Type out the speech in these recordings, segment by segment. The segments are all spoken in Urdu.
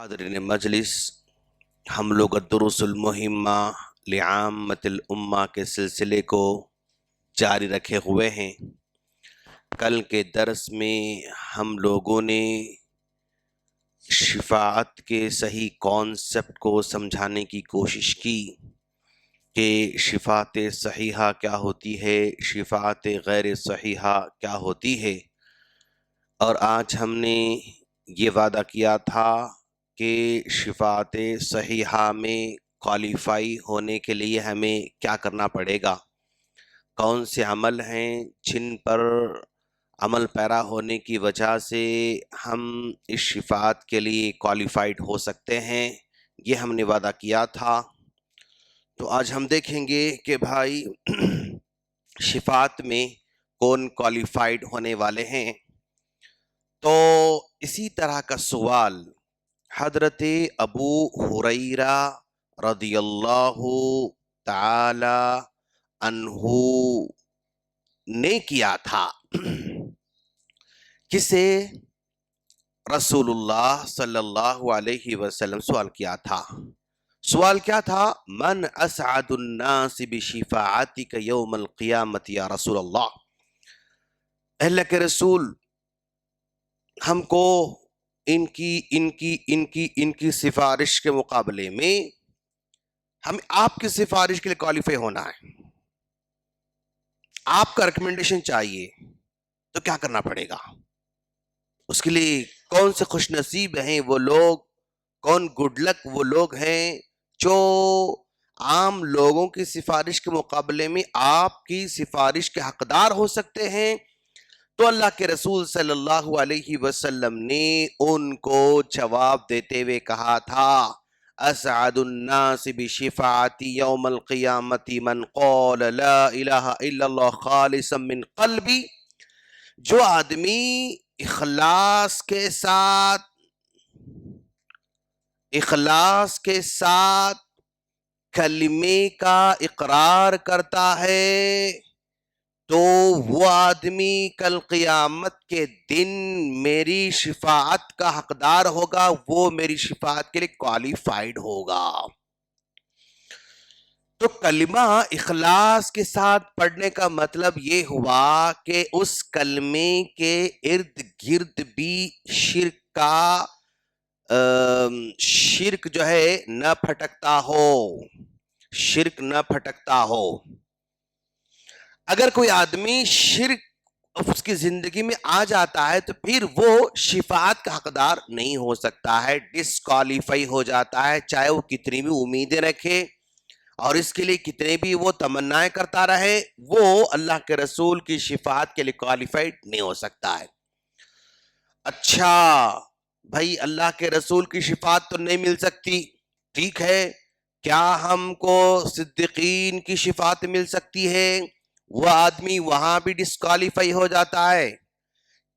حاضرین مجلس، ہم لوگ الدروس المہمہ لعامۃ الامہ کے سلسلے کو جاری رکھے ہوئے ہیں۔ کل کے درس میں ہم لوگوں نے شفاعت کے صحیح کانسیپٹ کو سمجھانے کی کوشش کی کہ شفاعت صحیحہ کیا ہوتی ہے، شفاعت غیر صحیحہ کیا ہوتی ہے، اور آج ہم نے یہ وعدہ کیا تھا کہ شفاعت صحیحہ میں کوالیفائی ہونے کے لیے ہمیں کیا کرنا پڑے گا، کون سے عمل ہیں جن پر عمل پیرا ہونے کی وجہ سے ہم اس شفاعت کے لیے کوالیفائڈ ہو سکتے ہیں، یہ ہم نے وعدہ کیا تھا۔ تو آج ہم دیکھیں گے کہ بھائی شفاعت میں کون کوالیفائڈ ہونے والے ہیں۔ تو اسی طرح کا سوال حضرت ابو ہریرہ رضی اللہ تعالی عنہ نے کیا تھا۔ کسے؟ رسول اللہ صلی اللہ علیہ وسلم سوال کیا تھا۔ سوال کیا تھا؟ من اسعد الناس بشفاعتک یوم القیامت یا رسول اللہ، اللہ کے رسول ہم کو ان کی سفارش کے مقابلے میں ہم آپ کی سفارش کے لیے کوالیفائی ہونا ہے، آپ کا ریکمنڈیشن چاہیے، تو کیا کرنا پڑے گا؟ اس کے لیے کون سے خوش نصیب ہیں وہ لوگ، کون گڈ لک وہ لوگ ہیں جو عام لوگوں کی سفارش کے مقابلے میں آپ کی سفارش کے حقدار ہو سکتے ہیں؟ تو اللہ کے رسول صلی اللہ علیہ وسلم نے ان کو جواب دیتے ہوئے کہا تھا، اسعد الناس بشفاعتی یوم القیامت من قال لا الہ الا اللہ خالصا من قلبی، جو آدمی اخلاص کے ساتھ کلمے کا اقرار کرتا ہے، تو وہ آدمی کل قیامت کے دن میری شفاعت کا حقدار ہوگا، وہ میری شفاعت کے لیے کوالیفائڈ ہوگا۔ تو کلمہ اخلاص کے ساتھ پڑھنے کا مطلب یہ ہوا کہ اس کلمے کے ارد گرد بھی شرک جو ہے نہ پھٹکتا ہو۔ اگر کوئی آدمی شرک اس کی زندگی میں آ جاتا ہے تو پھر وہ شفاعت کا حقدار نہیں ہو سکتا ہے، ڈسکوالیفائی ہو جاتا ہے، چاہے وہ کتنی بھی امیدیں رکھے اور اس کے لیے کتنے بھی وہ تمنائیں کرتا رہے، وہ اللہ کے رسول کی شفاعت کے لیے کوالیفائڈ نہیں ہو سکتا ہے۔ اچھا بھائی، اللہ کے رسول کی شفاعت تو نہیں مل سکتی، ٹھیک ہے، کیا ہم کو صدیقین کی شفاعت مل سکتی ہے؟ وہ آدمی وہاں بھی ڈسکوالیفائی ہو جاتا ہے۔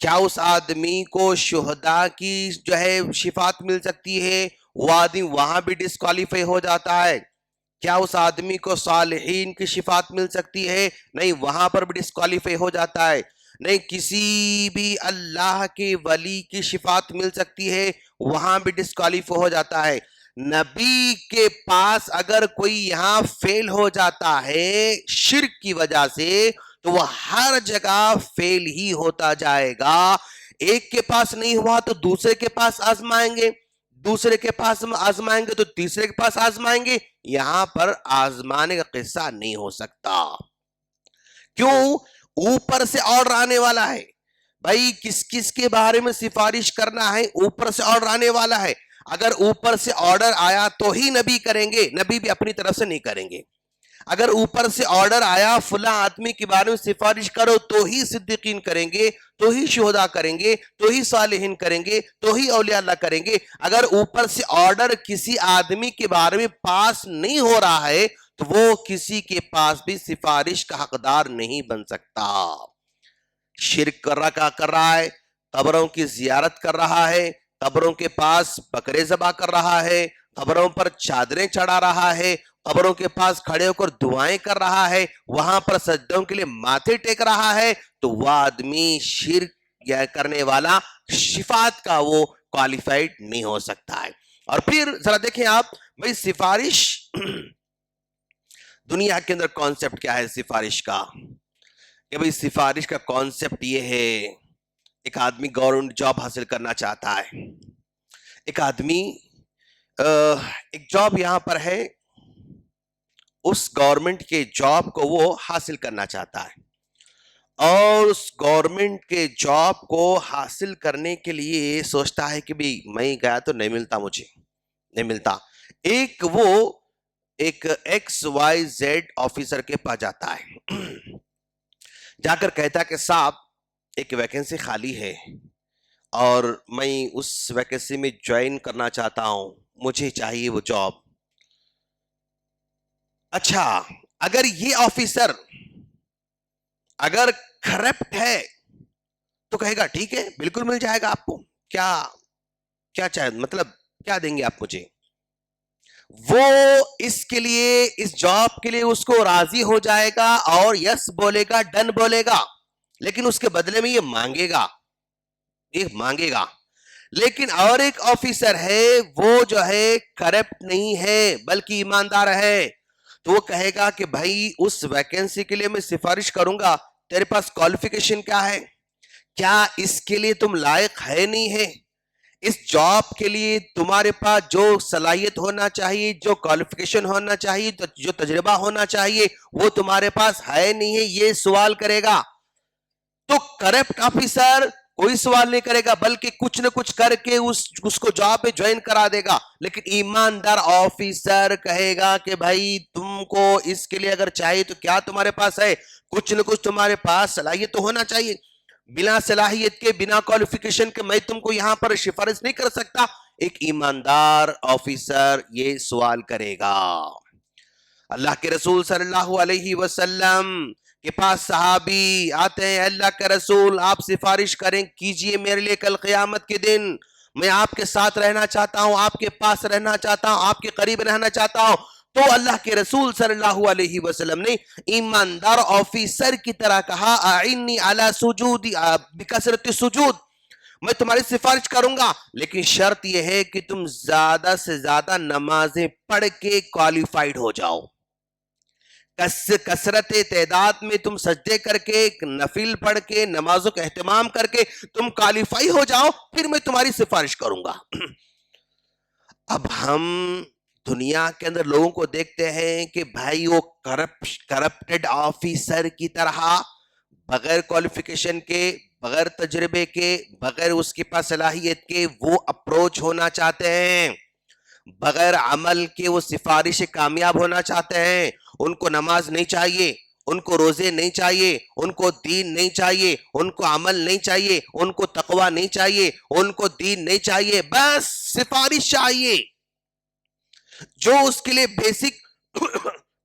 کیا اس آدمی کو شہداء کی جو ہے شفاعت مل سکتی ہے؟ وہ آدمی وہاں بھی ڈسکوالیفائی ہو جاتا ہے۔ کیا اس آدمی کو صالحین کی شفاعت مل سکتی ہے؟ نہیں، وہاں پر بھی ڈسکوالیفائی ہو جاتا ہے۔ نہیں، کسی بھی اللہ کے ولی کی شفاعت مل سکتی ہے، وہاں بھی ڈسکوالیفائی ہو جاتا ہے۔ نبی کے پاس اگر کوئی یہاں فیل ہو جاتا ہے شرک کی وجہ سے، تو وہ ہر جگہ فیل ہی ہوتا جائے گا۔ ایک کے پاس نہیں ہوا تو دوسرے کے پاس آزمائیں گے، دوسرے کے پاس آزمائیں گے تو تیسرے کے پاس آزمائیں گے، یہاں پر آزمانے کا قصہ نہیں ہو سکتا۔ کیوں؟ اوپر سے آرڈر آنے والا ہے بھائی، کس کس کے بارے میں سفارش کرنا ہے، اوپر سے آرڈر آنے والا ہے۔ اگر اوپر سے آرڈر آیا تو ہی نبی کریں گے، نبی بھی اپنی طرف سے نہیں کریں گے۔ اگر اوپر سے آرڈر آیا فلاں آدمی کے بارے میں سفارش کرو تو ہی صدیقین کریں گے، تو ہی شہداء کریں گے، تو ہی صالحین کریں گے، تو ہی اولیاء اللہ کریں گے۔ اگر اوپر سے آرڈر کسی آدمی کے بارے میں پاس نہیں ہو رہا ہے تو وہ کسی کے پاس بھی سفارش کا حقدار نہیں بن سکتا۔ شرک کر رہا ہے، قبروں کی زیارت کر رہا ہے، قبروں کے پاس بکرے ذبح کر رہا ہے، قبروں پر چادریں چڑھا رہا ہے، قبروں کے پاس کھڑے ہو کر دعائیں کر رہا ہے، وہاں پر سجدوں کے لیے ماتھے ٹیک رہا ہے، تو وہ آدمی شرک یا کرنے والا شفاعت کا وہ کوالیفائڈ نہیں ہو سکتا ہے۔ اور پھر ذرا دیکھیں آپ بھائی سفارش دنیا کے اندر کانسیپٹ کیا ہے سفارش کا، کہ بھائی سفارش کا کانسیپٹ یہ ہے، ایک آدمی گورنمنٹ جاب حاصل کرنا چاہتا ہے، ایک آدمی ایک جاب یہاں پر ہے، اس گورنمنٹ کے جاب کو وہ حاصل کرنا چاہتا ہے، اور اس گورنمنٹ کے جاب کو حاصل کرنے کے لیے سوچتا ہے کہ بھی میں گیا تو نہیں ملتا، مجھے نہیں ملتا، وہ ایک ایکس وائی زیڈ آفیسر کے پاس جاتا ہے، جا کر کہتا ہے کہ صاحب ایک ویکنسی خالی ہے اور میں اس ویکنسی میں جوائن کرنا چاہتا ہوں، مجھے چاہیے وہ جاب۔ اچھا، اگر یہ آفیسر اگر کرپٹ ہے تو کہے گا ٹھیک ہے بالکل مل جائے گا آپ کو، کیا چاہے، مطلب کیا دیں گے آپ مجھے، وہ اس کے لیے، اس جاب کے لیے اس کو راضی ہو جائے گا اور یس بولے گا، ڈن بولے گا، لیکن اس کے بدلے میں یہ مانگے گا۔ لیکن اور ایک آفیسر ہے، وہ جو ہے کرپٹ نہیں ہے بلکہ ایماندار ہے، تو وہ کہے گا کہ بھائی اس ویکنسی کے لیے میں سفارش کروں گا، تیرے پاس کوالیفیکیشن کیا ہے، کیا اس کے لیے تم لائق ہے نہیں ہے، اس جاب کے لیے تمہارے پاس جو صلاحیت ہونا چاہیے، جو کوالیفیکیشن ہونا چاہیے، جو تجربہ ہونا چاہیے، وہ تمہارے پاس ہے نہیں ہے، یہ سوال کرے گا۔ تو کرپٹ آفیسر کوئی سوال نہیں کرے گا بلکہ کچھ نہ کچھ کر کے اس کو جاب پہ جوائن کرا دے گا، لیکن ایماندار آفیسر کہے گا کہ بھائی تم کو اس کے لیے اگر چاہیے تو کیا تمہارے پاس ہے، کچھ نہ کچھ تمہارے پاس صلاحیت تو ہونا چاہیے، بنا صلاحیت کے، بنا کوالیفیکیشن کے میں تم کو یہاں پر سفارش نہیں کر سکتا۔ ایک ایماندار آفیسر یہ سوال کرے گا۔ اللہ کے رسول صلی اللہ علیہ وسلم کے پاس صحابی آتے ہیں، اللہ کے رسول آپ سفارش کریں کیجئے میرے لیے کل قیامت کے دن، میں آپ کے ساتھ رہنا چاہتا ہوں، آپ کے پاس رہنا چاہتا ہوں، آپ کے قریب رہنا چاہتا ہوں۔ تو اللہ کے رسول صلی اللہ علیہ وسلم نے ایماندار آفیسر کی طرح کہا اعنی علی سجود بکثرت السجود، میں تمہاری سفارش کروں گا لیکن شرط یہ ہے کہ تم زیادہ سے زیادہ نمازیں پڑھ کے کوالیفائیڈ ہو جاؤ، کثرت تعداد میں تم سجدے کر کے، نفل پڑھ کے، نمازوں کا اہتمام کر کے تم کوالیفائی ہو جاؤ، پھر میں تمہاری سفارش کروں گا۔ اب ہم دنیا کے اندر لوگوں کو دیکھتے ہیں کہ بھائی وہ کرپٹڈ آفیسر کی طرح بغیر کوالیفیکیشن کے، بغیر تجربے کے، بغیر اس کے پاس صلاحیت کے وہ اپروچ ہونا چاہتے ہیں، بغیر عمل کے وہ سفارش کامیاب ہونا چاہتے ہیں، ان کو نماز نہیں چاہیے، ان کو روزے نہیں چاہیے، ان کو دین نہیں چاہیے، ان کو عمل نہیں چاہیے، ان کو تقوی نہیں چاہیے، ان کو دین نہیں چاہیے، بس سفارش چاہیے۔ جو اس کے لیے بیسک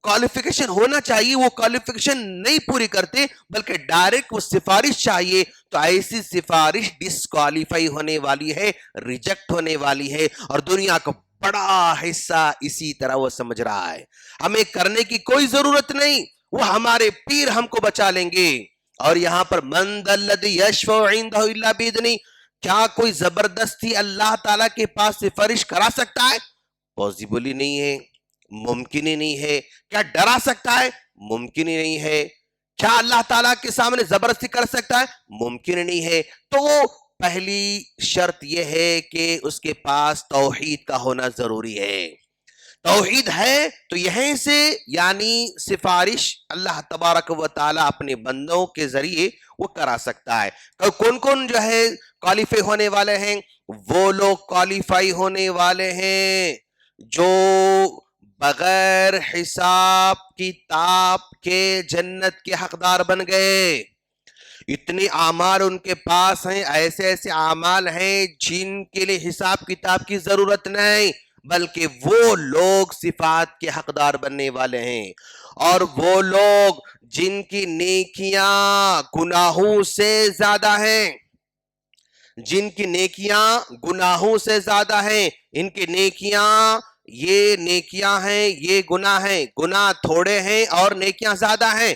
کوالیفیکیشن ہونا چاہیے وہ کوالیفیکیشن نہیں پوری کرتے بلکہ ڈائریکٹ وہ سفارش چاہیے، تو ایسی سفارش ڈسکوالیفائی ہونے والی ہے، ریجیکٹ ہونے والی ہے، اور دنیا کو بڑا حصہ اسی طرح وہ سمجھ رہا ہے۔ ہمیں کرنے کی کوئی ضرورت نہیں، وہ ہمارے پیر ہم کو بچا لیں گے۔ اور یہاں پر من ذا الذی یشفع عنده الا باذنہ، کیا کوئی زبردستی اللہ تعالیٰ کے پاس سفارش کرا سکتا ہے؟ پاسبل ہی نہیں ہے، ممکن ہی نہیں ہے۔ کیا ڈرا سکتا ہے؟ ممکن ہی نہیں ہے۔ کیا اللہ تعالیٰ کے سامنے زبردستی کر سکتا ہے؟ ممکن ہی نہیں ہے۔ تو وہ پہلی شرط یہ ہے کہ اس کے پاس توحید کا ہونا ضروری ہے۔ توحید ہے تو یہیں سے یعنی سفارش اللہ تبارک و تعالیٰ اپنے بندوں کے ذریعے وہ کرا سکتا ہے۔ کون کون جو ہے کوالیفائی ہونے والے ہیں؟ وہ لوگ کوالیفائی ہونے والے ہیں جو بغیر حساب کتاب کے جنت کے حقدار بن گئے۔ اتنے اعمال ان کے پاس ہیں، ایسے ایسے اعمال ہیں جن کے لیے حساب کتاب کی ضرورت نہیں، بلکہ وہ لوگ صفات کے حقدار بننے والے ہیں، اور وہ لوگ جن کی نیکیاں گناہوں سے زیادہ ہیں، جن کی نیکیاں گناہوں سے زیادہ ہیں، ان کی نیکیاں یہ نیکیاں ہیں، یہ گناہ ہیں، گناہ تھوڑے ہیں اور نیکیاں زیادہ ہیں،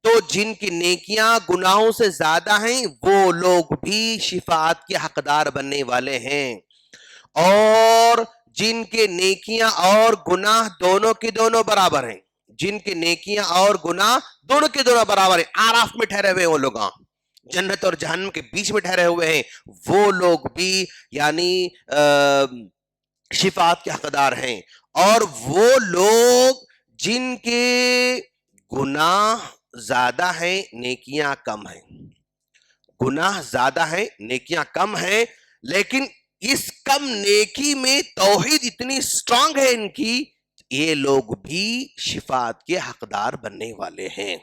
تو جن کی نیکیاں گناہوں سے زیادہ ہیں وہ لوگ بھی شفاعت کے حقدار بننے والے ہیں، اور جن کے نیکیاں اور گناہ دونوں کے دونوں برابر ہیں، جن کے نیکیاں اور گناہ دونوں کے دونوں برابر ہیں، آراف میں ٹھہرے ہوئے وہ لوگ، جنت اور جہنم کے بیچ میں ٹھہرے ہوئے ہیں، وہ لوگ بھی یعنی شفاعت کے حقدار ہیں۔ اور وہ لوگ جن کے گناہ زیادہ ہیں نیکیاں کم ہیں، گناہ زیادہ ہیں نیکیاں کم ہیں، لیکن اس کم نیکی میں توحید اتنی سٹرونگ ہے ان کی، یہ لوگ بھی شفاعت کے حقدار بننے والے ہیں۔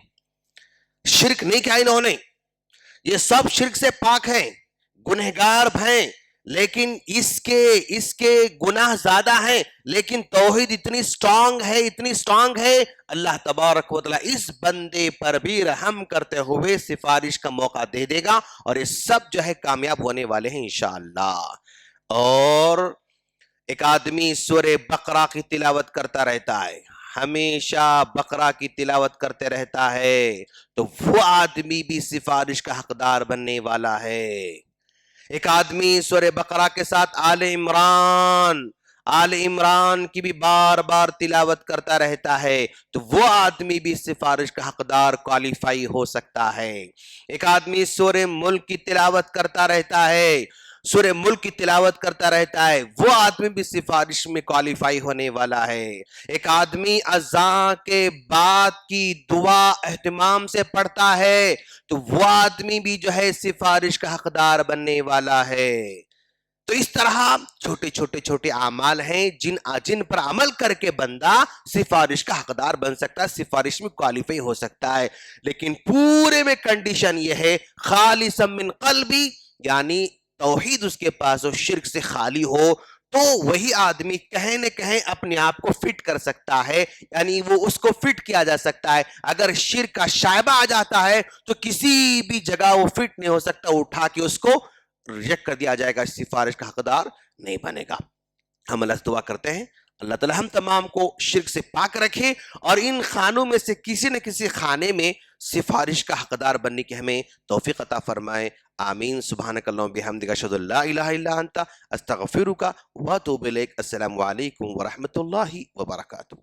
شرک نہیں کیا انہوں نے، یہ سب شرک سے پاک ہیں، گنہگار ہیں، لیکن اس کے گناہ زیادہ ہیں، لیکن توحید اتنی سٹرونگ ہے، اللہ تبارک و تعالی اس بندے پر بھی رحم کرتے ہوئے سفارش کا موقع دے دے گا، اور یہ سب جو ہے کامیاب ہونے والے ہیں انشاءاللہ۔ اور ایک آدمی سورہ بقرہ کی تلاوت کرتا رہتا ہے، ہمیشہ بقرہ کی تلاوت کرتے رہتا ہے، تو وہ آدمی بھی سفارش کا حقدار بننے والا ہے۔ ایک آدمی سورہ بقرہ کے ساتھ آل عمران کی بھی بار بار تلاوت کرتا رہتا ہے، تو وہ آدمی بھی سفارش کا حقدار کوالیفائی ہو سکتا ہے۔ ایک آدمی سورہ ملک کی تلاوت کرتا رہتا ہے، سورہ ملک کی تلاوت کرتا رہتا ہے، وہ آدمی بھی سفارش میں کوالیفائی ہونے والا ہے۔ ایک آدمی اذان کے بعد کی دعا اہتمام سے پڑھتا ہے، تو وہ آدمی بھی جو ہے سفارش کا حقدار بننے والا ہے۔ تو اس طرح چھوٹے اعمال ہیں جن پر عمل کر کے بندہ سفارش کا حقدار بن سکتا ہے، سفارش میں کوالیفائی ہو سکتا ہے، لیکن پورے میں کنڈیشن یہ ہے خالصا من قلبی، یعنی توحید اس کے پاس ہو، شرک سے خالی ہو، تو وہی آدمی کہیں نہ کہیں اپنے آپ کو فٹ کر سکتا ہے، یعنی وہ اس کو فٹ کیا جا سکتا ہے۔ اگر شرک کا شائبہ آ جاتا ہے تو کسی بھی جگہ وہ فٹ نہیں ہو سکتا، اٹھا کے اس کو ریجیکٹ کر دیا جائے گا، سفارش کا حقدار نہیں بنے گا۔ ہم اللہ سے دعا کرتے ہیں اللہ تعالی ہم تمام کو شرک سے پاک رکھے، اور ان خانوں میں سے کسی نہ کسی خانے میں سفارش کا حقدار بننے کی ہمیں توفیق عطا فرمائے، آمین۔ سبحانک اللہم بحمدک اشہد ان لا الہ الا انت استغفرک واتوب الیک۔ السلام علیکم ورحمۃ اللہ وبرکاتہ۔